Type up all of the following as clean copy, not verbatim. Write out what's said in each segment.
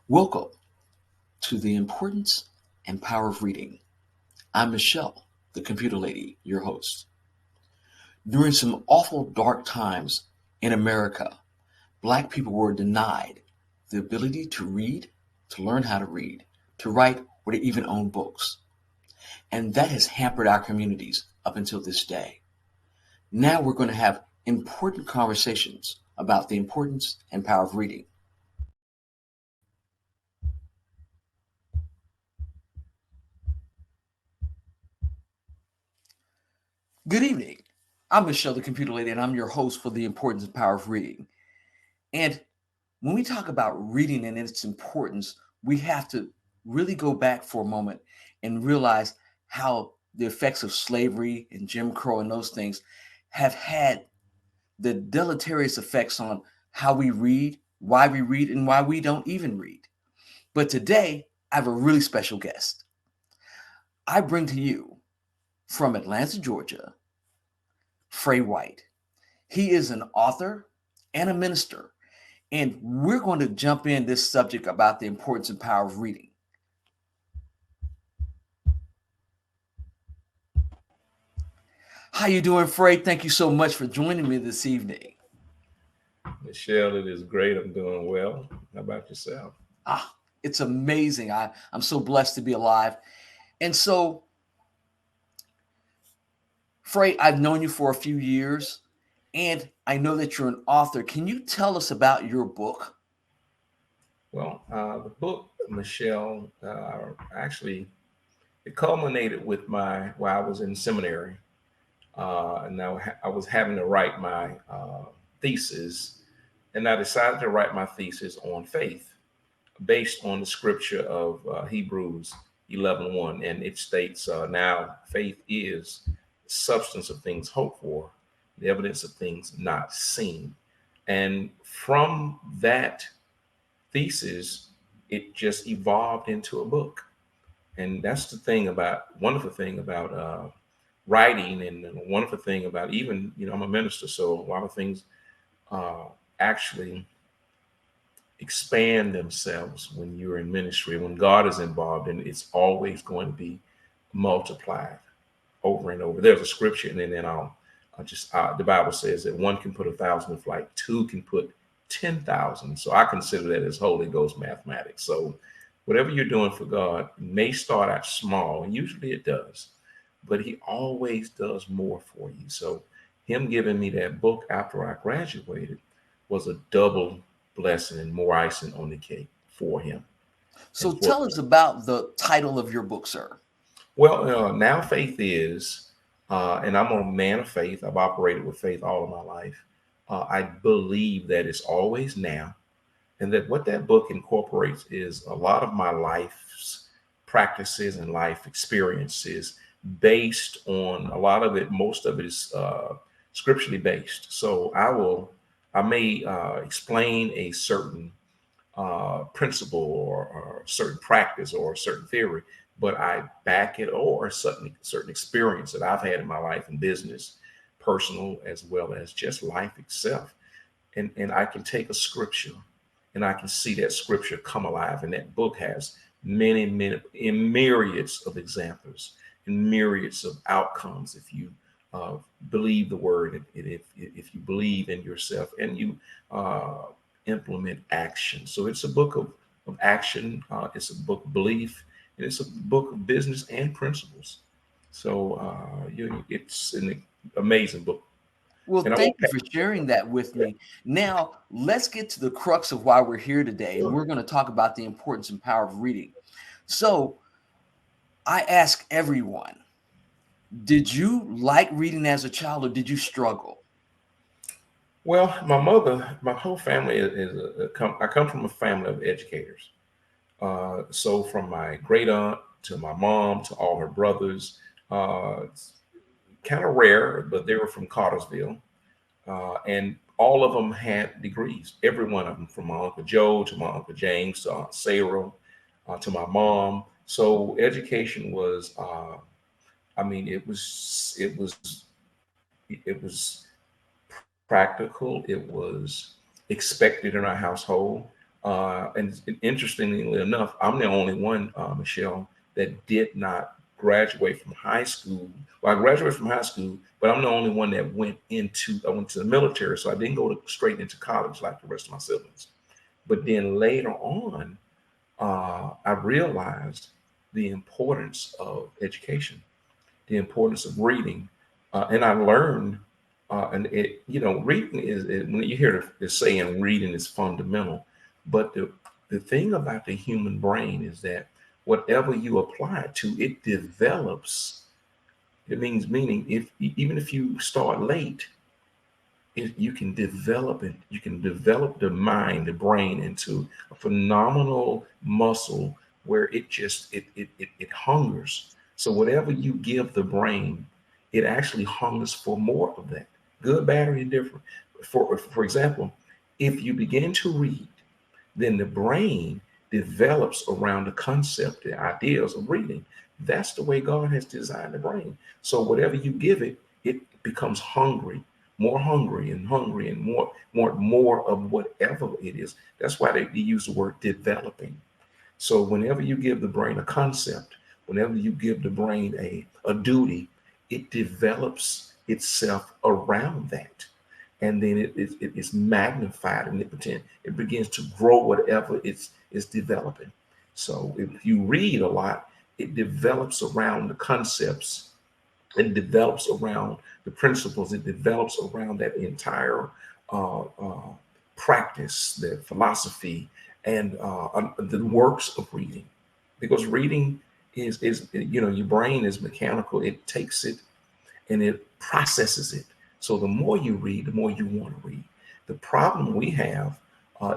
Welcome to the importance and power of reading. I'm Michelle, the computer lady, your host. During some awful dark times in America, Black people were denied the ability to read, to learn how to read, to write, or to even own books. And that has hampered our communities up until this day. Now we're going to have important conversations about the importance and power of reading. Good evening. I'm Michelle, the computer lady, and I'm your host for the importance and power of reading. And when we talk about reading and its importance, we have to really go back for a moment and realize how the effects of slavery and Jim Crow and those things have had the deleterious effects on how we read, and why we don't even read. But today, I have a really special guest. I bring to you from Atlanta, Georgia, Fray White. He is an author and a minister. And we're going to jump in this subject about the importance and power of reading. How you doing, Fray? Thank you so much for joining me this evening. Michelle, it is great. I'm doing well. How about yourself? Ah, it's amazing. I'm so blessed to be alive. And so, Fray, I've known you for a few years, and I know that you're an author. Can you tell us about your book? The book, Michelle, actually, it culminated with while I was in seminary. And now I was having to write my thesis, and I decided to write my thesis on faith based on the scripture of Hebrews 11:1, and it states, now faith is the substance of things hoped for, the evidence of things not seen. And from that thesis, it just evolved into a book. And that's the thing about wonderful thing about writing, and the wonderful thing about, even, I'm a minister, so a lot of things uh, actually expand themselves when you're in ministry. When God is involved, and it's always going to be multiplied over and over. There's a scripture, and then I'll just the Bible says that one can put 1,000 in flight, two can put 10,000. So I consider that as Holy Ghost mathematics. So whatever you're doing for God may start out small, and usually it does, but He always does more for you. So Him giving me that book after I graduated was a double blessing and more icing on the cake for Him So and for tell us about the title of your book, sir. Now faith is, and I'm a man of faith. I've operated with faith all of my life. I believe that it's always now, and that what that book incorporates is a lot of my life's practices and life experiences, based on a lot of it. Most of it is scripturally based. So I may explain a certain principle, or certain practice, or a certain theory, but I back it, or certain experience that I've had in my life and business, personal as well as just life itself. And I can take a scripture, and I can see that scripture come alive. And that book has many, in myriads of examples and myriads of outcomes. If you uh, believe the word, and if you believe in yourself, and you uh, implement action. So it's a book of action. It's a book of belief, and it's a book of business and principles. So it's an amazing book. Well, And I thank won't you for sharing that with me. Now, let's get to the crux of why we're here today, and we're going to talk about the importance and power of reading. So, I ask everyone, did you like reading as a child or did you struggle? Well, my mother, my whole family I come from a family of educators. So from my great aunt to my mom to all her brothers, it's kind of rare, but they were from Cartersville. And all of them had degrees, every one of them, from my Uncle Joe to my Uncle James to Aunt Sarah, to my mom. So education was, I mean, it was practical. It was expected in our household. And interestingly enough, I'm the only one, Michelle, that did not graduate from high school. Well, I graduated from high school, but I'm the only one that I went to the military, so I didn't go straight into college like the rest of my siblings. But then later on, I realized the importance of education, the importance of reading, and I learned. And it, reading when you hear the saying, reading is fundamental. But the thing about the human brain is that whatever you apply it to, it develops. It means meaning if even if you start late, you can develop it. You can develop the mind, the brain into a phenomenal muscle where it hungers. So whatever you give the brain, it actually hungers for more of that, good, bad, or indifferent. For example, if you begin to read, then the brain develops around the concept, the ideas of reading. That's the way God has designed the brain. So whatever you give it, it becomes hungry and hungry and more of whatever it is. That's why they use the word developing. So whenever you give the brain a concept, whenever you give the brain a duty, it develops itself around that. And then it is magnified and it begins to grow whatever it's developing. So if you read a lot, it develops around the concepts, it develops around the principles, it develops around that entire uh, uh, practice, the philosophy, and the works of reading. Because reading is your brain is mechanical. It takes it and it processes it. So the more you read, the more you want to read. The problem we have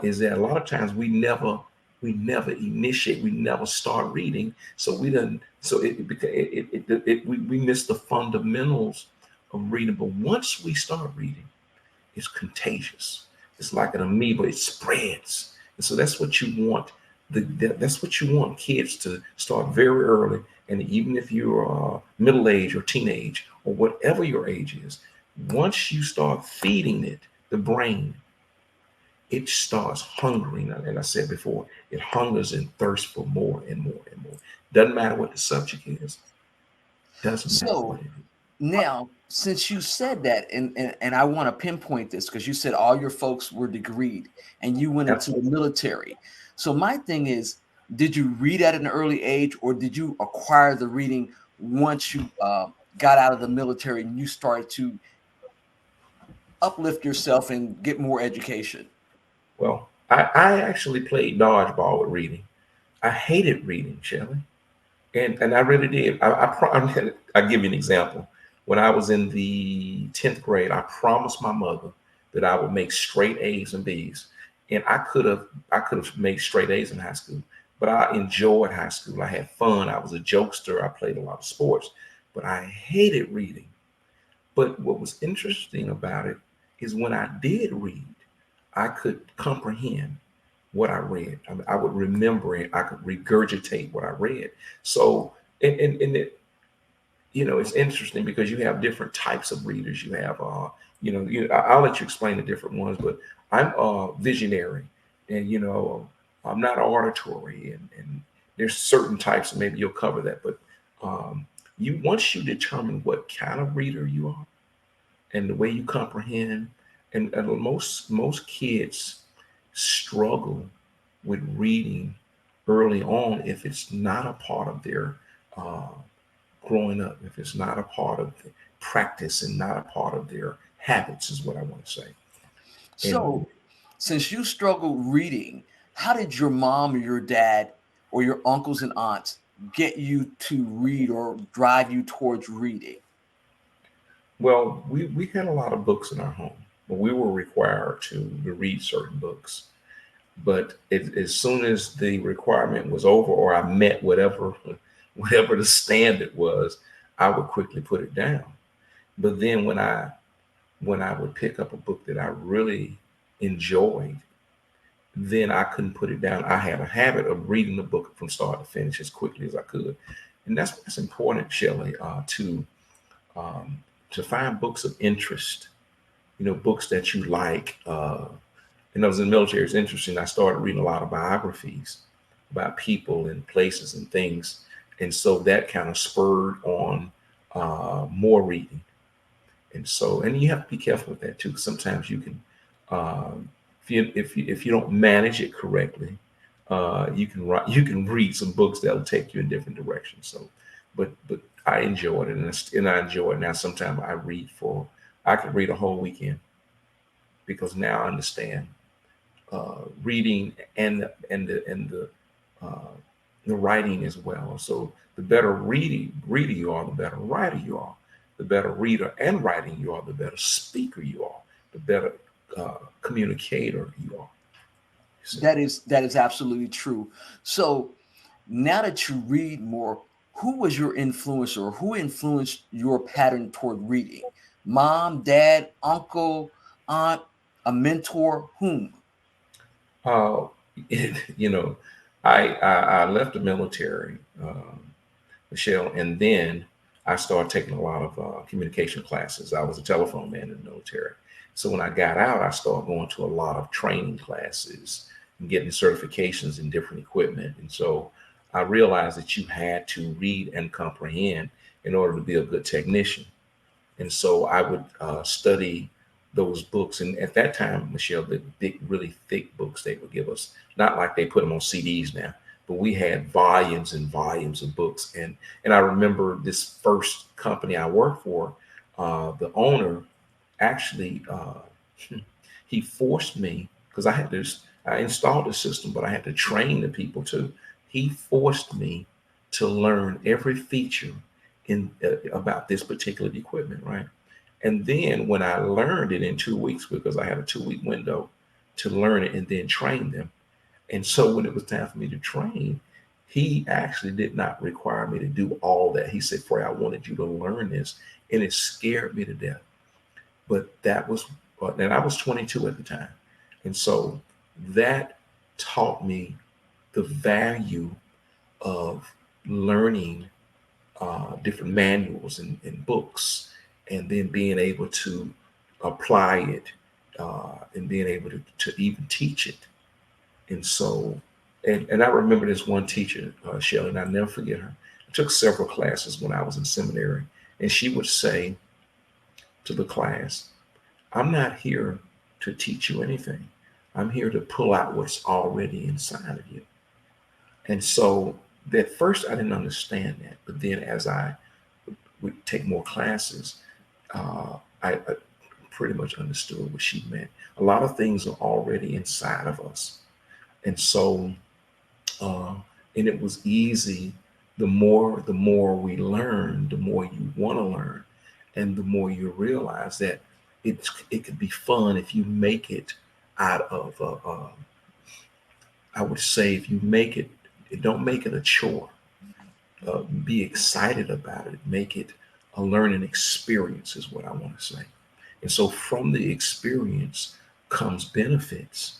is that a lot of times we never initiate, we never start reading. So we didn't. So we miss the fundamentals of reading. But once we start reading, it's contagious. It's like an amoeba. It spreads, and so that's what you want. That's what you want kids to start very early. And even if you're middle age or teenage or whatever your age is, once you start feeding it, the brain, it starts hungering. And I said before, it hungers and thirsts for more and more and more. Doesn't matter what the subject is. Doesn't matter what So it is. now, since you said that, and I want to pinpoint this because you said all your folks were degreed and you went into the Absolutely. military. So my thing is, did you read at an early age, or did you acquire the reading once you got out of the military and you started to uplift yourself and get more education? Well, I actually played dodgeball with reading. I hated reading, Shelley. And I really did. I'll give you an example. When I was in the 10th grade, I promised my mother that I would make straight A's and B's. And I could have made straight A's in high school, but I enjoyed high school. I had fun. I was a jokester. I played a lot of sports, but I hated reading. But what was interesting about it is when I did read, I could comprehend what I read. I mean, I would remember it. I could regurgitate what I read. So, and it, it's interesting because you have different types of readers. You have, I'll let you explain the different ones, but I'm a visionary, and I'm not auditory, and there's certain types, and maybe you'll cover that. But you once you determine what kind of reader you are and the way you comprehend, and most kids struggle with reading early on if it's not a part of their uh, growing up, if it's not a part of the practice and not a part of their habits, is what I want to say. And So, since you struggled reading, how did your mom or your dad or your uncles and aunts get you to read or drive you towards reading? well, we had a lot of books in our home, but we were required to read certain books. But as soon as the requirement was over, or I met whatever the standard was, I would quickly put it down. But then when I would pick up a book that I really enjoyed, then I couldn't put it down. I had a habit of reading the book from start to finish as quickly as I could, and that's what's important, Shelley, to find books of interest. Books that you like. And I was in the military. It's interesting. I started reading a lot of biographies about people and places and things. And so that kind of spurred on more reading. And so, and you have to be careful with that too. 'Cause sometimes you can, if you don't manage it correctly, you can read some books that will take you in different directions. So, but I enjoyed it, and I enjoy it now. Sometimes I could read a whole weekend because now I understand reading uh, the writing as well. So the better reader you are, the better writer you are. The better reader and writing you are, the better speaker you are, the better communicator you are. You see? That is absolutely true. So now that you read more, who was your influencer, or who influenced your pattern toward reading? Mom, dad, uncle, aunt, a mentor, whom? Uh, you know, I left the military, Michelle, and then I started taking a lot of communication classes. I was a telephone man in the military. So when I got out, I started going to a lot of training classes and getting certifications in different equipment. And so I realized that you had to read and comprehend in order to be a good technician. And so I would study those books. And at that time, Michelle, the big, really thick books they would give us, not like they put them on CDs now, but we had volumes and volumes of books. And I remember this first company I worked for, the owner actually he forced me because I installed the system, but I had to train the people too. He forced me to learn every feature in about this particular equipment, right? And then when I learned it in 2 weeks, because I had a 2 week window to learn it and then train them. And so when it was time for me to train, he actually did not require me to do all that. He said, Fray, I wanted you to learn this. And it scared me to death. But that was, and I was 22 at the time. And so that taught me the value of learning different manuals and books, and then being able to apply it and being able to even teach it. And so, and I remember this one teacher, Shelley, and I'll never forget her. I took several classes when I was in seminary, and she would say to the class, I'm not here to teach you anything. I'm here to pull out what's already inside of you. And so at first I didn't understand that, but then as I would take more classes, I pretty much understood what she meant. A lot of things are already inside of us, and so uh, and it was easy. The more we learn, the more you want to learn, and the more you realize that it could be fun if you make it out of. I would say if you make it, don't make it a chore. Be excited about it. Make it a learning experience, is what I want to say. And so from the experience comes benefits,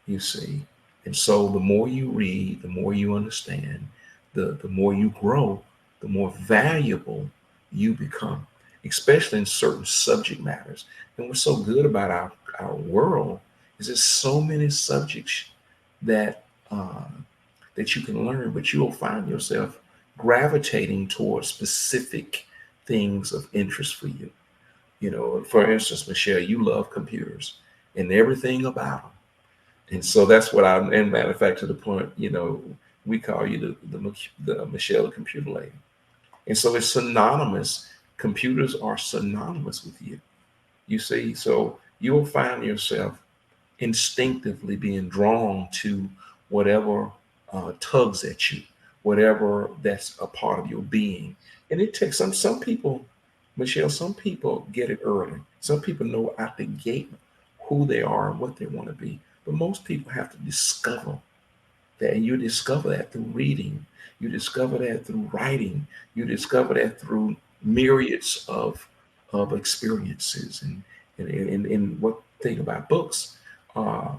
you see. And so the more you read, the more you understand, the more you grow, the more valuable you become, especially in certain subject matters. And what's so good about our world is there's so many subjects that that you can learn, but you'll find yourself gravitating towards specific things of interest for you. You know, for instance, Michelle, you love computers and everything about them. And so that's what and matter of fact, to the point, we call you the Michelle, the computer lady. And so it's synonymous. Computers are synonymous with you. You see, so you'll find yourself instinctively being drawn to whatever tugs at you, whatever that's a part of your being. And it takes some people, Michelle, some people get it early. Some people know out the gate who they are and what they want to be. But most people have to discover that. And you discover that through reading. You discover that through writing. You discover that through myriads of experiences. And what thing about books, uh,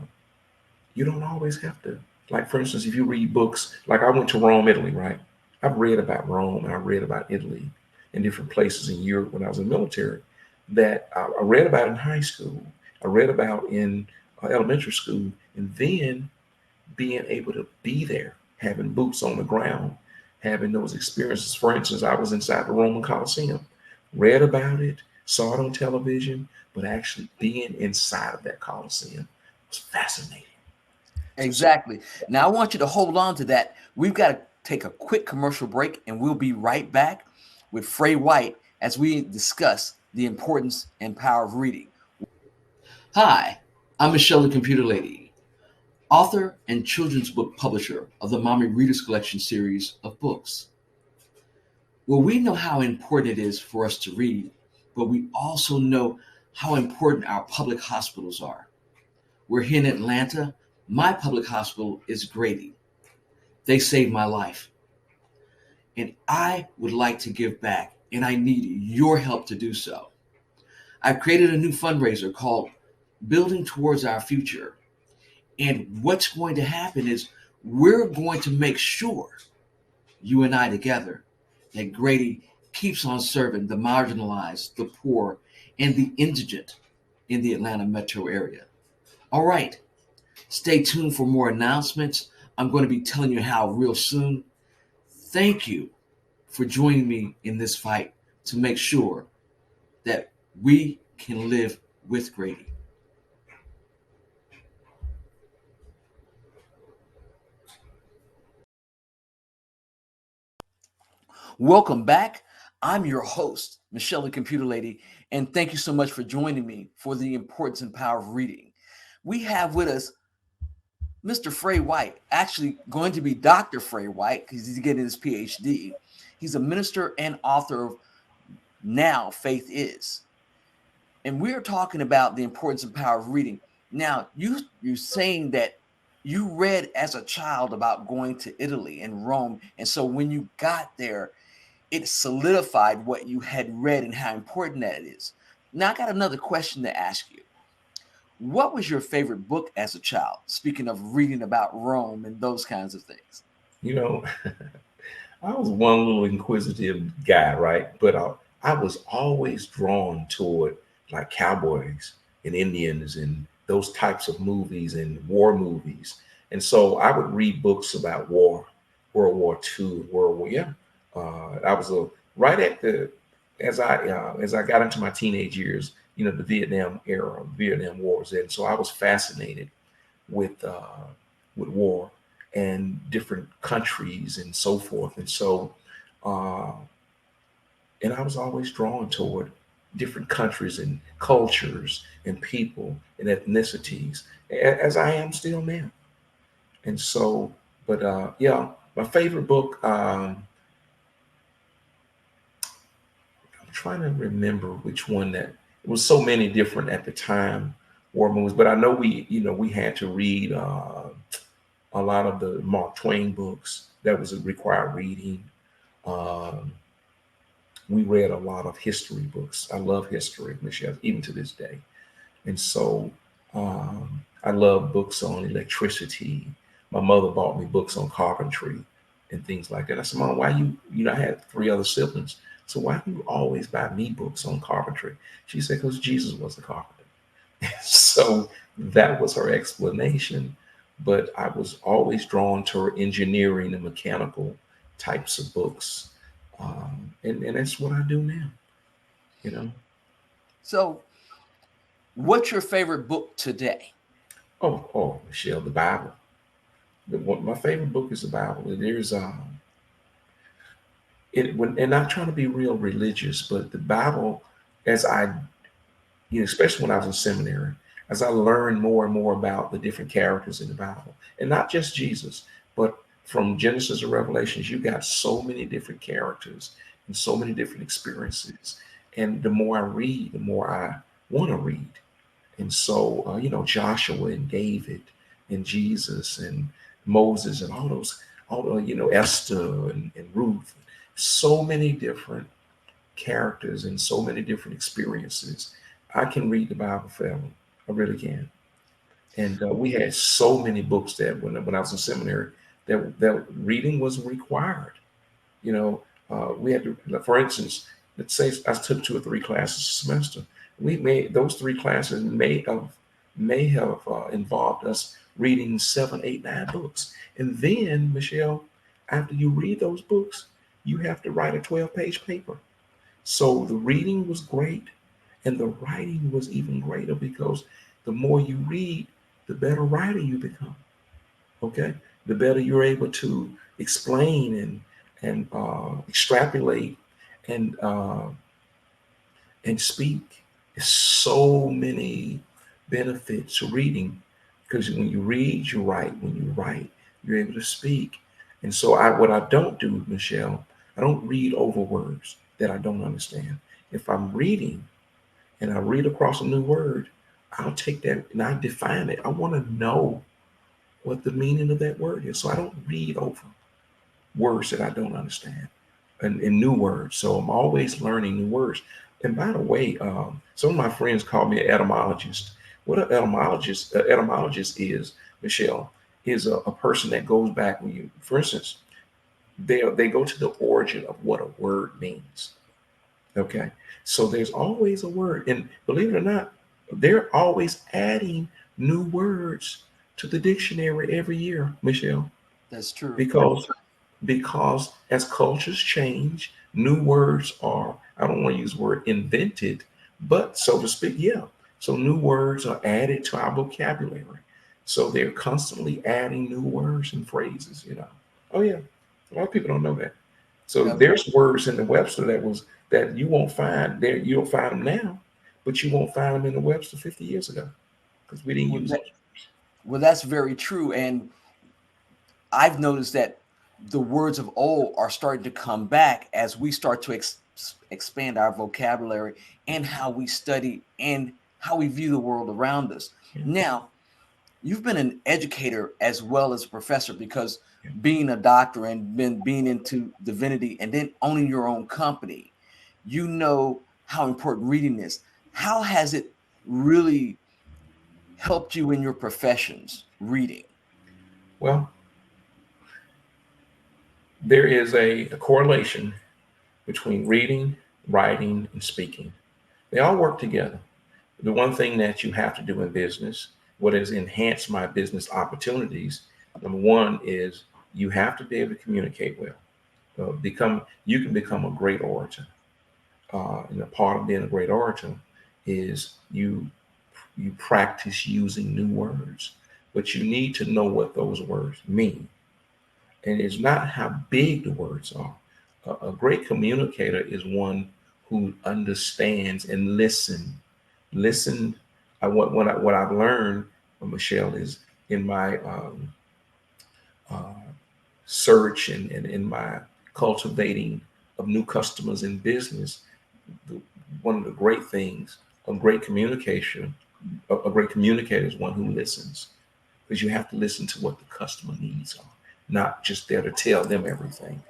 you don't always have to. Like, for instance, if you read books, like I went to Rome, Italy, right? I've read about Rome and I read about Italy and different places in Europe when I was in the military that I read about in high school. I read about in elementary school, and then being able to be there, having boots on the ground, having those experiences. For instance, I was inside the Roman Colosseum, read about it, saw it on television, but actually being inside of that Colosseum was fascinating. So Exactly. Now, I want you to hold on to that. We've got to take a quick commercial break, and we'll be right back with Fray White as we discuss the importance and power of reading. Hi, I'm Michelle, the Computer Lady, author and children's book publisher of the Mommy Readers Collection series of books. Well, we know how important it is for us to read, but we also know how important our public hospitals are. We're here in Atlanta. My public hospital is Grady. They saved my life. And I would like to give back, and I need your help to do so. I've created a new fundraiser called Building Towards Our Future. And what's going to happen is we're going to make sure, you and I together, that Grady keeps on serving the marginalized, the poor, and the indigent in the Atlanta metro area. All right, stay tuned for more announcements. I'm going to be telling you how real soon. Thank you for joining me in this fight to make sure that we can live with Grady. Welcome back. I'm your host, Michelle, the Computer Lady, and thank you so much for joining me for the importance and power of reading. We have with us Mr. Fray White, actually going to be Dr. Fray White because he's getting his PhD. He's a minister and author of Now Faith Is. And we're talking about the importance and power of reading. Now, you're saying that you read as a child about going to Italy and Rome. And so when you got there, it solidified what you had read and how important that is. Now, I got another question to ask you. What was your favorite book as a child? Speaking of reading about Rome and those kinds of things. you know, I was one little inquisitive guy, right? But I was always drawn toward like cowboys and Indians and those types of movies and war movies. And so I would read books about war, World War II, World War. Yeah, I was right at the as I got into my teenage years. The Vietnam era, Vietnam Wars, and so I was fascinated with war and different countries and so forth. And so, uh, and I was always drawn toward different countries and cultures and people and ethnicities, as I am still now. And so, but yeah, my favorite book. I'm trying to remember which one that it was so many different at the time war movies, but I know we had to read a lot of the Mark Twain books. That was a required reading. Um, we read a lot of history books. I love history, Michelle, even to this day. And so I love books on electricity. My mother bought me books on carpentry and things like that. I said, Mom, why I had three other siblings. So why do you always buy me books on carpentry? She said, because Jesus was a carpenter. So that was her explanation. But I was always drawn to engineering and mechanical types of books. And that's what I do now, you know. So, what's your favorite book today? Oh, Michelle, the Bible. My favorite book is the Bible. There's and I'm trying to be real religious, but the Bible, as I, especially when I was in seminary, as I learned more and more about the different characters in the Bible, and not just Jesus, but from Genesis to Revelations, you got so many different characters and so many different experiences. And the more I read, the more I want to read. And so, Joshua and David and Jesus and Moses and all the, Esther and Ruth, so many different characters and so many different experiences. I can read the Bible forever. I really can. And we had so many books that when I was in seminary, that reading was required. We had to, for instance, let's say I took 2 or 3 classes a semester. We made those 3 classes made of may have involved us reading 7, 8, 9 books. And then, Michelle, after you read those books, you have to write a 12-page paper. So the reading was great, and the writing was even greater because the more you read, the better writer you become. Okay, the better you're able to explain and extrapolate and and speak. There's so many benefits to reading because when you read, you write. When you write, you're able to speak. And so what I don't do, Michelle, I don't read over words that I don't understand. If I'm reading and I read across a new word, I'll take that and I define it. I want to know what the meaning of that word is. So I don't read over words that I don't understand and new words. So I'm always learning new words. And by the way, some of my friends call me an etymologist. What an etymologist is, Michelle, is a person that goes back when you, for instance, they go to the origin of what a word means. Okay. So there's always a word. And believe it or not, they're always adding new words to the dictionary every year, Michelle, That's true. because as cultures change, new words are, I don't want to use the word invented, but so to speak, yeah. So new words are added to our vocabulary. So they're constantly adding new words and phrases. Oh yeah. A lot of people don't know that. So Yep. there's words in the Webster that you won't find there. You don't find them now, but you won't find them in the Webster 50 years ago because we didn't Well, use that, those. well, that's very true. And I've noticed that the words of old are starting to come back as we start to expand our vocabulary and how we study and how we view the world around us. Yeah, Now, you've been an educator as well as a professor because yeah. being a doctor and being into divinity and then owning your own company, you know how important reading is. How has it really helped you in your professions, reading? Well, there is a correlation between reading, writing, and speaking. They all work together. The one thing that you have to do in business, what has enhanced my business opportunities, number one is you have to be able to communicate well. You can become a great orator. And a part of being a great orator is you practice using new words, but you need to know what those words mean. And it's not how big the words are. A great communicator is one who understands and listen. What I've learned, Michelle, is in my uh, search and in my cultivating of new customers in business. One of the great things of great communication, a great communicator is one who listens, because you have to listen to what the customer needs are, not just there to tell them everything.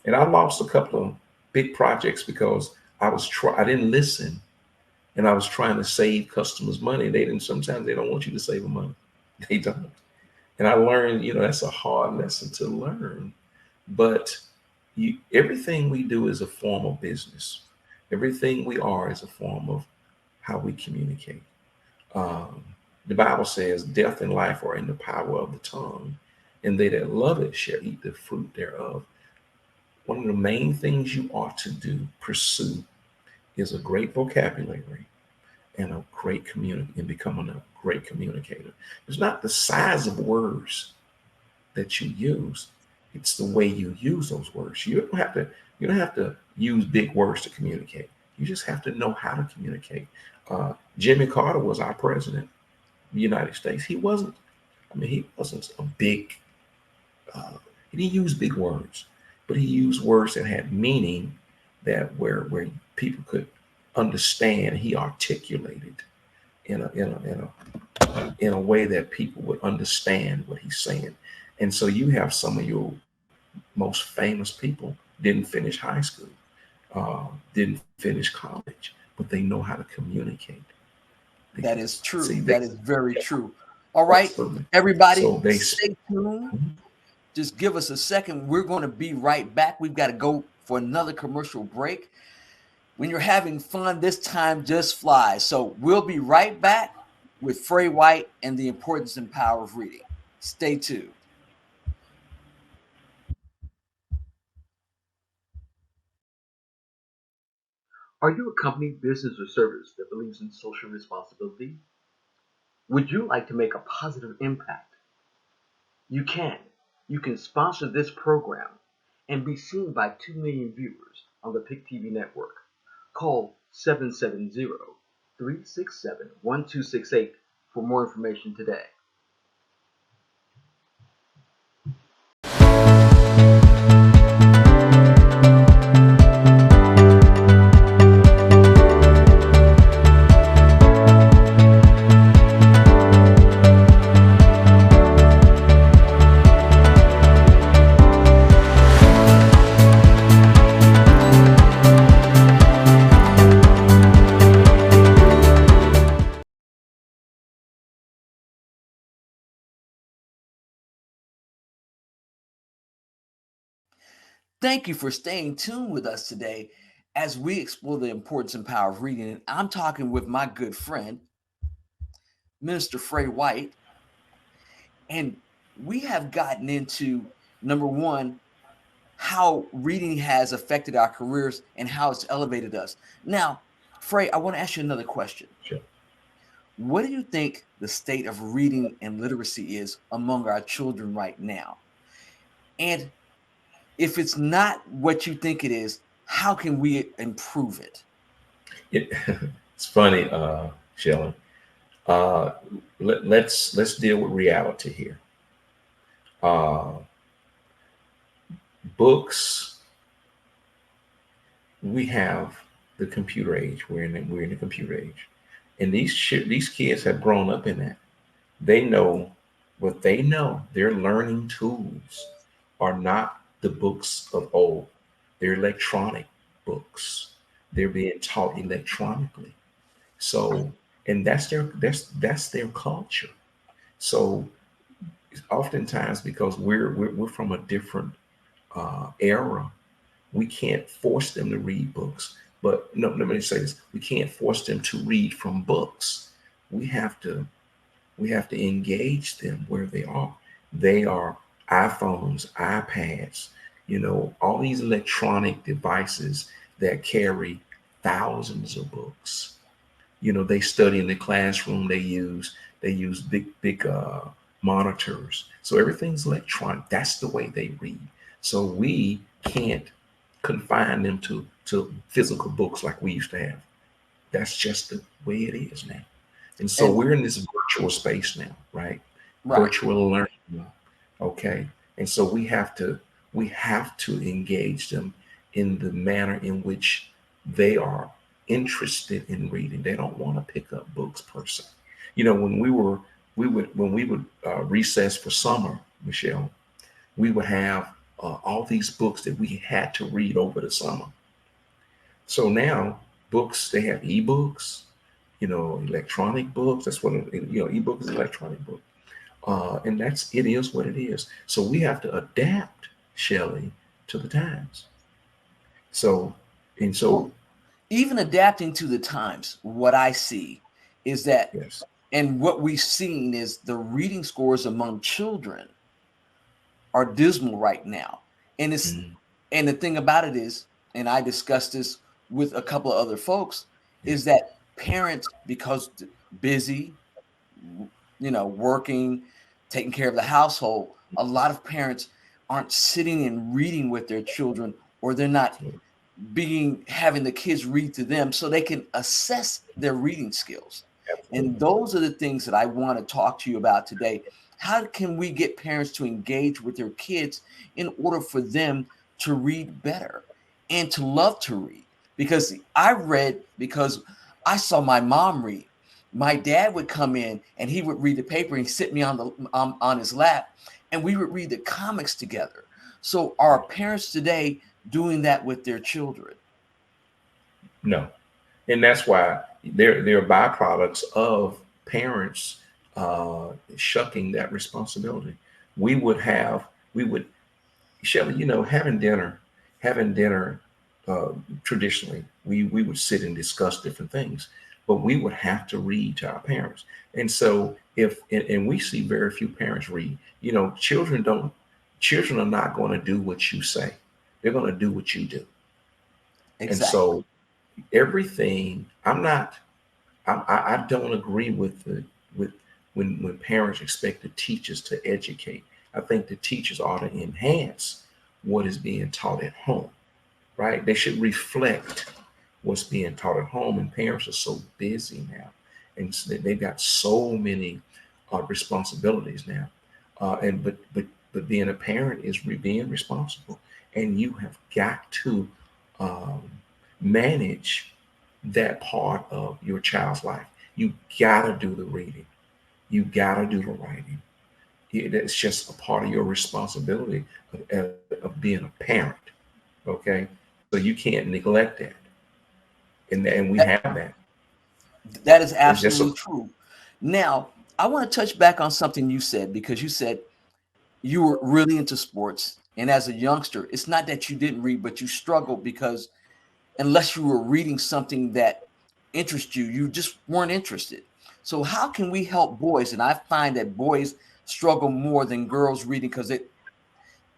And I lost a couple of big projects because I didn't listen, and I was trying to save customers money. They didn't. Sometimes they don't want you to save them money. They don't. And I learned, that's a hard lesson to learn. But everything we do is a form of business. Everything we are is a form of how we communicate. Um, the Bible says, "Death and life are in the power of the tongue, and they that love it shall eat the fruit thereof." One of the main things you ought to pursue, is a great vocabulary and a great community, and becoming a great communicator. It's not the size of words that you use; it's the way you use those words. You don't have to use big words to communicate. You just have to know how to communicate. Jimmy Carter was our president of the United States. He wasn't. I mean, he wasn't a big. He didn't use big words, but he used words that had meaning, that where people could understand. He articulated in a way that people would understand what he's saying. And so you have some of your most famous people didn't finish high school, didn't finish college, but they know how to communicate. They That can is see true. they That is very true. All right, absolutely. everybody, So they stay tuned. Just give us a second. We're going to be right back. We've got to go for another commercial break. When you're having fun, this time just flies. So we'll be right back with Fray White and the importance and power of reading. Stay tuned. Are you a company, business, or service that believes in social responsibility? Would you like to make a positive impact? You can. You can sponsor this program and be seen by 2 million viewers on the PIC TV network. Call 770-367-1268 for more information today. Thank you for staying tuned with us today as we explore the importance and power of reading. And I'm talking with my good friend, Minister Fray White, and we have gotten into number one, how reading has affected our careers and how it's elevated us. Now, Frey, I want to ask you another question. Sure. What do you think the state of reading and literacy is among our children right now? And if it's not what you think it is, how can we improve it? It's funny, Shelley. Let's deal with reality here. Books. We have the computer age. We're in the computer age, and these kids have grown up in that. They know what they know. Their learning tools are not the books of old. They're electronic books. They're being taught electronically. So, and that's their culture. So, oftentimes because we're from a different era, we can't force them to read books. But no, let me say this: we can't force them to read from books. We have to engage them where they are. They are iPhones, iPads, all these electronic devices that carry thousands of books. They study in the classroom. They use big monitors. So everything's electronic. That's the way they read. So we can't confine them to physical books like we used to have. That's just the way it is now. And so And we're in this virtual space now, right? right. Virtual learning. Okay. And so we have to engage them in the manner in which they are interested in reading. They don't want to pick up books per se. When we would recess for summer, Michelle, we would have all these books that we had to read over the summer. So now books, they have ebooks, electronic books. That's what ebook is, electronic book. And it is what it is. So we have to adapt, Shelley, to the times. So and so Well, even adapting to the times, what I see is that, yes. and what we've seen is the reading scores among children are dismal right now. And it's Mhm. and the thing about it is, and I discussed this with a couple of other folks, Yeah. is that parents, because busy, working, taking care of the household, a lot of parents aren't sitting and reading with their children, or they're not Absolutely. having the kids read to them so they can assess their reading skills. And Absolutely. those are the things that I want to talk to you about today. How can we get parents to engage with their kids in order for them to read better and to love to read? Because I read because I saw my mom read. My dad would come in and he would read the paper and sit me on his lap, and we would read the comics together. So are parents today doing that with their children? No. And that's why they're byproducts of parents shucking that responsibility. We would Shelley, having dinner traditionally, we would sit and discuss different things. but we would have to read to our parents. And so if and we see very few parents read. You know, children are not going to do what you say. They're going to do what you do. And Exactly. so everything, I don't agree with with when parents expect the teachers to educate. I think the teachers ought to enhance what is being taught at home, right? They should reflect what's being taught at home. And parents are so busy now, and they've got so many responsibilities now. And but being a parent is being responsible, and you have got to um, manage that part of your child's life. You gotta do the reading. You gotta do the writing. It's just a part of your responsibility of being a parent. Okay, so you can't neglect that, and we That, have that. that is It's just a absolutely true. Now, I want to touch back on something you said, because you said you were really into sports. And as a youngster, it's not that you didn't read, but you struggled because unless you were reading something that interests you, you just weren't interested. So, how can we help boys? And I find that boys struggle more than girls reading because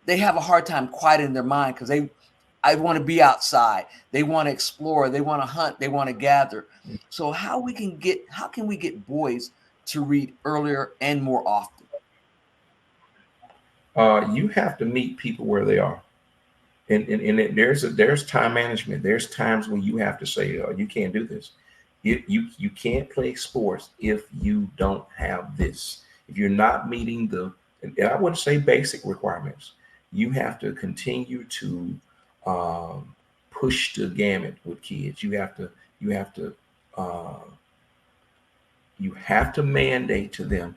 they have a hard time quieting their mind because I want to be outside. They want to explore. They want to hunt. They want to gather. So how can we get boys to read earlier and more often? you have to meet people where they are, there's time management. There's times when you have to say, you can't do this. You can't play sports if you don't have this. If you're not meeting and I wouldn't say basic requirements, you have to continue to push the gamut with kids. You have to uh, you have to mandate to them.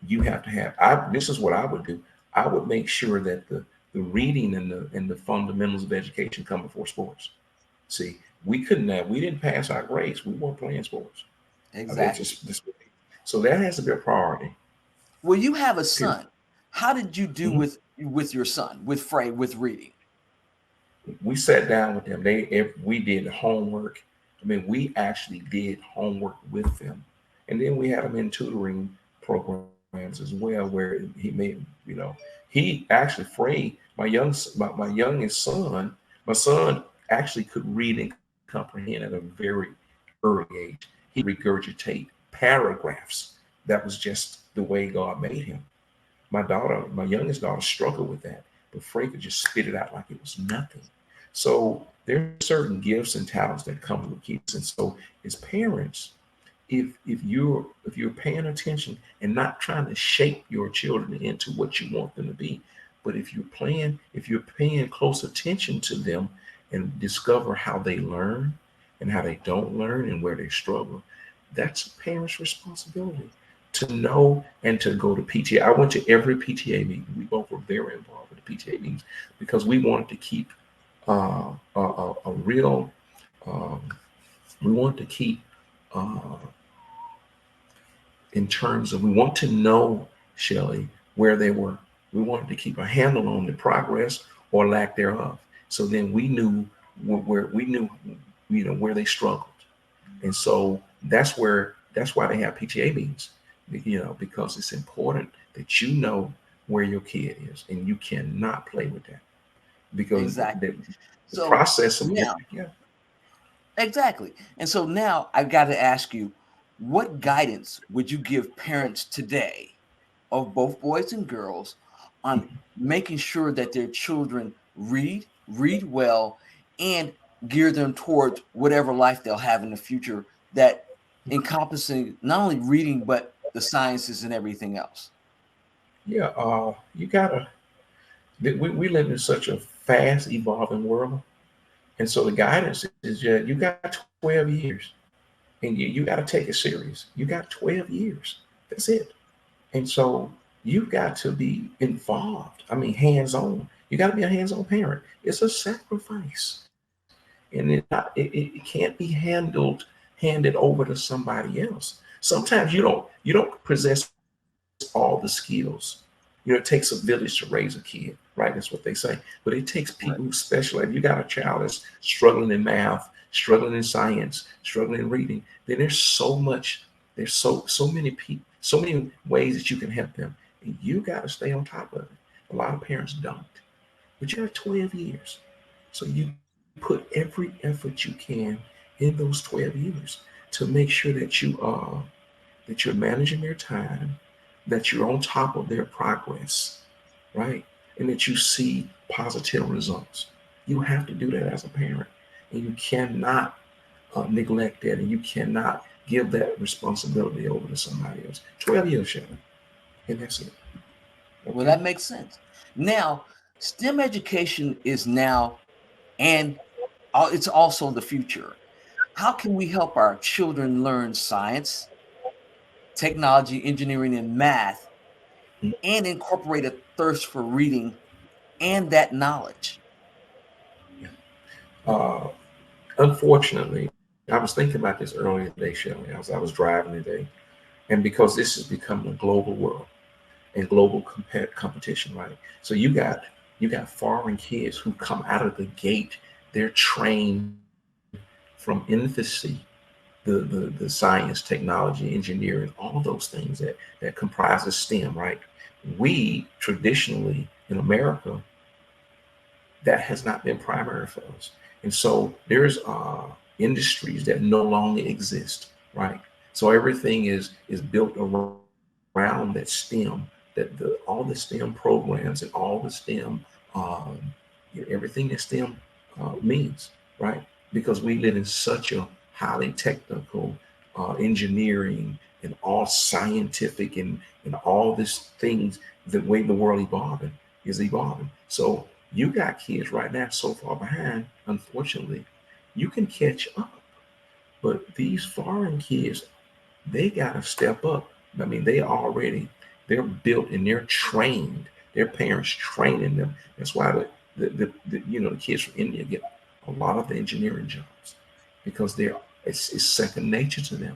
You have to have. This is what I would do. I would make sure that the reading and the fundamentals of education come before sports. See, we didn't pass our grades. We weren't playing sports. That's Exactly. just this. So that has to be a priority. Well, you have a Period. son. How did you do Mhm. with your son, with Fray, with reading? We sat down with them. If we did homework. I mean, we actually did homework with them, and then we had them in tutoring programs as well, where he made, he actually Frey, my youngest son, my son actually could read and comprehend at a very early age. He could regurgitate paragraphs. That was just the way God made him. My youngest daughter struggled with that, but Frey could just spit it out like it was nothing. So there's certain gifts and talents that come with kids. And so as parents, if you're paying attention and not trying to shape your children into what you want them to be, but if you're paying close attention to them and discover how they learn and how they don't learn and where they struggle, that's a parent's responsibility to know and to go to PTA. I went to every PTA meeting. We both were very involved with the PTA meetings because we wanted to keep a real, um, we want to keep uh, in terms of, we want to know, Shelley, where they were. We wanted to keep a handle on the progress or lack thereof. So then we knew where we knew, where they struggled. And so that's why they have PTA meetings, because it's important that you know where your kid is, and you cannot play with that because Exactly. the So process of now, yeah. exactly. And so now I've got to ask you, what guidance would you give parents today of both boys and girls on making sure that their children read well, and gear them towards whatever life they'll have in the future, that encompassing not only reading but the sciences and everything else? Yeah, you gotta. We live in such a fast evolving world, and so the guidance is you got 12 years, and you got to take it serious. You got 12 years. That's it. And so you've got to be involved. I mean, hands on. You got to be a hands on parent. It's a sacrifice, and it can't be handed over to somebody else. Sometimes you don't possess all the skills. It takes a village to raise a kid, right? That's what they say. But it takes people who Right. specialize. You got a child that's struggling in math, struggling in science, struggling in reading, then there's so many people, so many ways that you can help them. And you got to stay on top of it. A lot of parents don't. But you have 12 years. So you put every effort you can in those 12 years to make sure that you're managing their time, that you're on top of their progress, right? And that you see positive results. You have to do that as a parent. And you cannot neglect that, and you cannot give that responsibility over to somebody else. 12 years, Shannon. And that's it. Well, Okay? that makes sense. Now, STEM education is now, and it's also the future. How can we help our children learn science, technology, engineering, and math, and incorporate a thirst for reading and that knowledge? Uh, Unfortunately, I was thinking about this earlier today, Shelley. I was driving today, and because this is becoming a global world and global competition, right? So you got foreign kids who come out of the gate. They're trained from infancy, the science, technology, engineering, all those things that comprises STEM, right? We traditionally in America, that has not been primary for us. And so there's industries that no longer exist, right? So everything is built around that STEM, all the STEM programs and all the STEM, um, everything that STEM means, right? Because we live in such a highly technical, engineering and all scientific and all these things, the way the world evolving is evolving. So you got kids right now so far behind, unfortunately, you can catch up. But these foreign kids, they gotta step up. I mean, they're built and they're trained. Their parents training them. That's why the kids from India get a lot of the engineering jobs because it's second nature to them.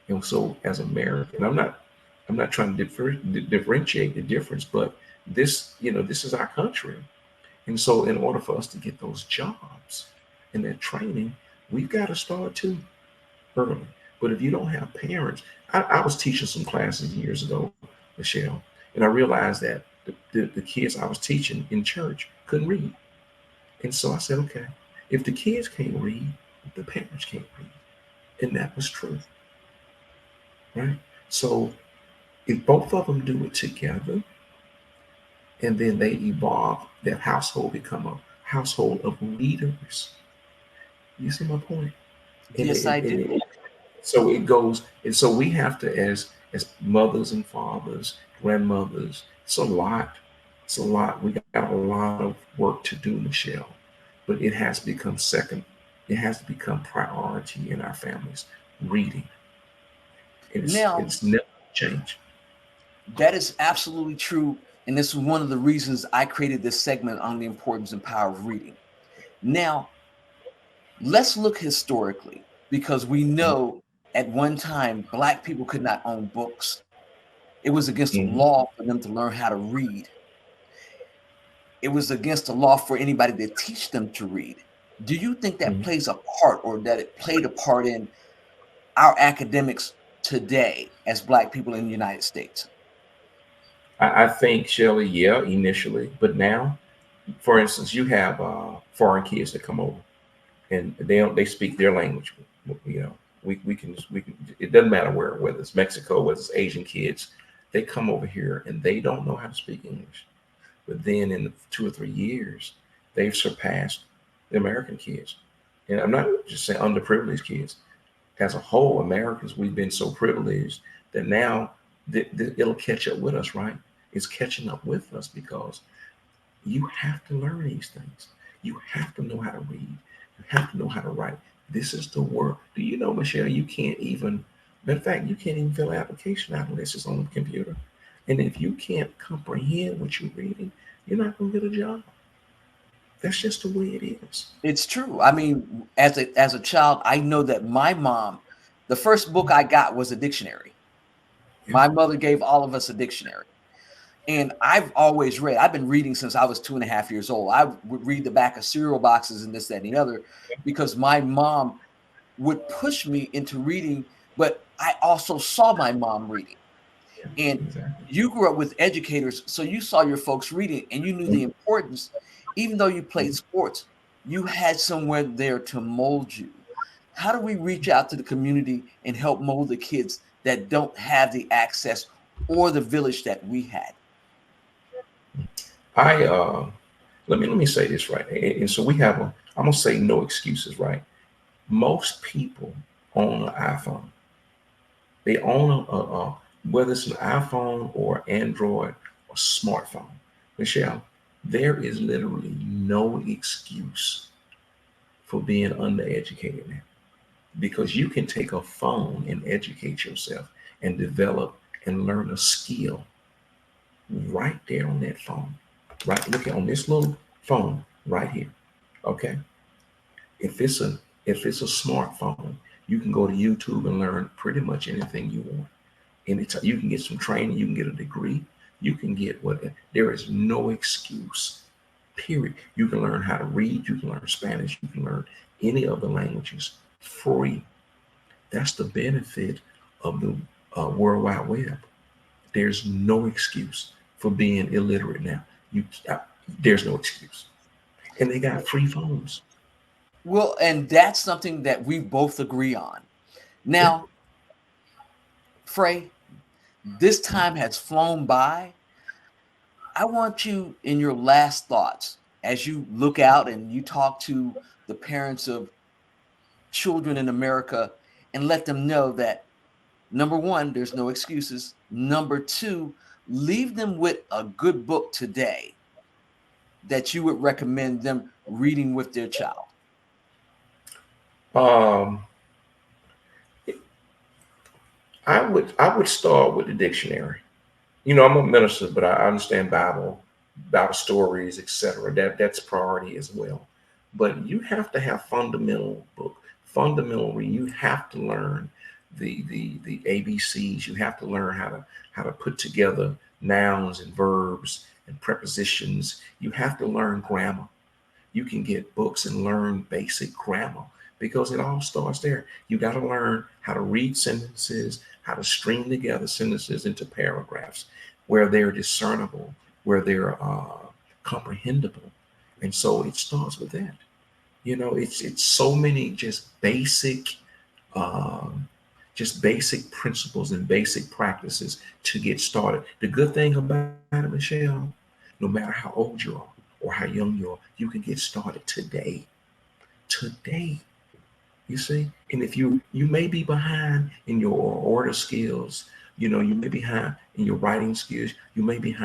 And so as American, I'm not trying to differentiate the difference, but this is our country. And so, in order for us to get those jobs and that training, we've got to start too early. But if you don't have parents, I was teaching some classes years ago, Michelle, and I realized that the kids I was teaching in church couldn't read. And so I said, okay, if the kids can't read, the parents can't read. And that was true, right? So if both of them do it together, and then they evolve, that household become a household of leaders. You see my point? And, Yes, I and, do. and so it goes, and so we have to, as mothers and fathers, grandmothers, it's a lot. It's a lot. We got a lot of work to do, Michelle. But it has become second. It has to become priority in our families. Reading. Now, It's never changed. that is absolutely true. And this is one of the reasons I created this segment on the importance and power of reading. Now, let's look historically because we know at one time Black people could not own books. It was against the Mhm. law for them to learn how to read. It was against the law for anybody to teach them to read. Do you think that Mhm. plays a part or that it played a part in our academics today as Black people in the United States? I think Shelley, yeah, initially, but now, for instance, you have foreign kids that come over, and they speak their language. You know, we can. It doesn't matter whether it's Mexico, whether it's Asian kids, they come over here and they don't know how to speak English. But then in 2 or 3 years, they've surpassed the American kids. And I'm not just saying underprivileged kids. As a whole, Americans, we've been so privileged that now it'll catch up with us, right? It's catching up with us because you have to learn these things. You have to know how to read. You have to know how to write. This is the work. Do you know, Michelle, you can't even, matter of fact, you can't even fill an application out unless it's on the computer. And if you can't comprehend what you're reading, you're not going to get a job. That's just the way it is. It's true. I mean, as a child, I know that my mom, the first book I got was a dictionary. Yeah. My mother gave all of us a dictionary. And I've always read. I've been reading since I was 2.5 years old. I would read the back of cereal boxes and this, that, and the other, because my mom would push me into reading, but I also saw my mom reading. Yeah, And exactly. you grew up with educators, so you saw your folks reading and you knew the importance. Even though you played sports, you had somewhere there to mold you. How do we reach out to the community and help mold the kids that don't have the access or the village that we had? I let me say this right, and so we have a. I'm gonna say no excuses, right? Most people own an iPhone. They own whether it's an iPhone or Android or smartphone. Michelle, there is literally no excuse for being undereducated now, because you can take a phone and educate yourself and develop and learn a skill right there on that phone. Right, look at on this little phone right here. Okay, if it's a smartphone, you can go to YouTube and learn pretty much anything you want. Anytime you can get some training, you can get a degree, you can get whatever. There is no excuse. Period. You can learn how to read, you can learn Spanish, you can learn any of the languages free. That's the benefit of the World Wide Web. There's no excuse for being illiterate now. You, uh, there's no excuse, and they got free phones. Well, and that's something that we both agree on. Yeah. Now, Frey, this time has flown by. I want you, in your last thoughts, as you look out and you talk to the parents of children in America, and let them know that, number one, there's no excuses. Number two, leave them with a good book today that you would recommend them reading with their child. Um, I would start with the dictionary. You know, I'm a minister, but I understand Bible stories, etc. That's priority as well. But you have to have fundamental book, fundamental reading. You have to learn the ABCs. You have to learn how to put together nouns and verbs and prepositions. You have to learn grammar. You can get books and learn basic grammar, because it all starts there. You got to learn how to read sentences, how to string together sentences into paragraphs where they're discernible, where they're comprehensible. And so it starts with that. You know, it's so many um, just basic principles and basic practices to get started. The good thing about it, Michelle, no matter how old you are or how young you are, you can get started today. Today, you see. And if you may be behind in your order skills, you know, you may be behind in your writing skills, you may be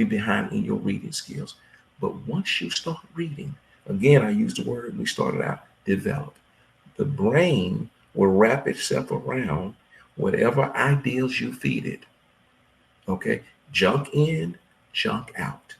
behind in your reading skills. But once you start reading, again, I use the word we started out, develop. The brain will wrap itself around whatever ideals you feed it. Okay, junk in, junk out.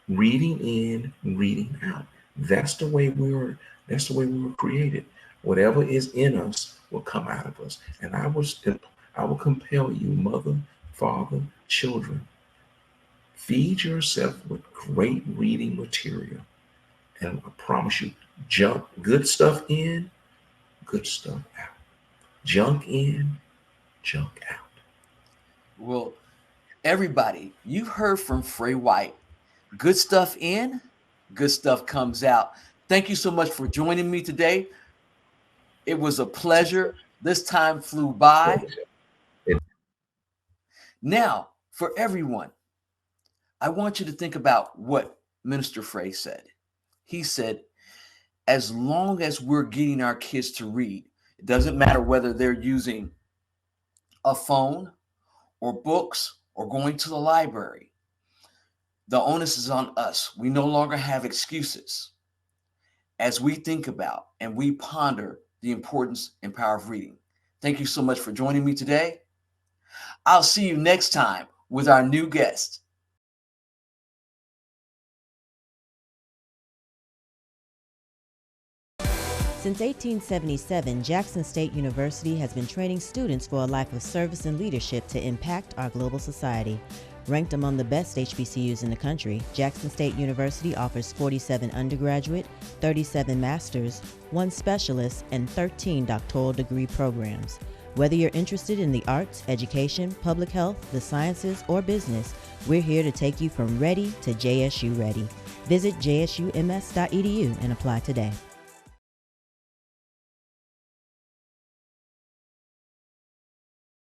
Reading in, reading out. That's the way we were. That's the way we were created. Whatever is in us will come out of us. And I will compel you, mother, father, children, feed yourself with great reading material. And I promise you, junk good stuff in, good stuff out. Junk in, junk out. Well, everybody, you've heard from Frey White. Good stuff in, good stuff comes out. Thank you so much for joining me today. It was a pleasure. This time flew So, by. Michelle, Now, for everyone, I want you to think about what Minister Frey said. He said, as long as we're getting our kids to read, it doesn't matter whether they're using a phone or books or going to the library. The onus is on us. We no longer have excuses as we think about and we ponder the importance and power of reading. Thank you so much for joining me today. I'll see you next time with our new guest. Since 1877, Jackson State University has been training students for a life of service and leadership to impact our global society. Ranked among the best HBCUs in the country, Jackson State University offers 47 undergraduate, 37 master's, 1 specialist, and 13 doctoral degree programs. Whether you're interested in the arts, education, public health, the sciences, or business, we're here to take you from ready to JSU ready. Visit jsums.edu and apply today.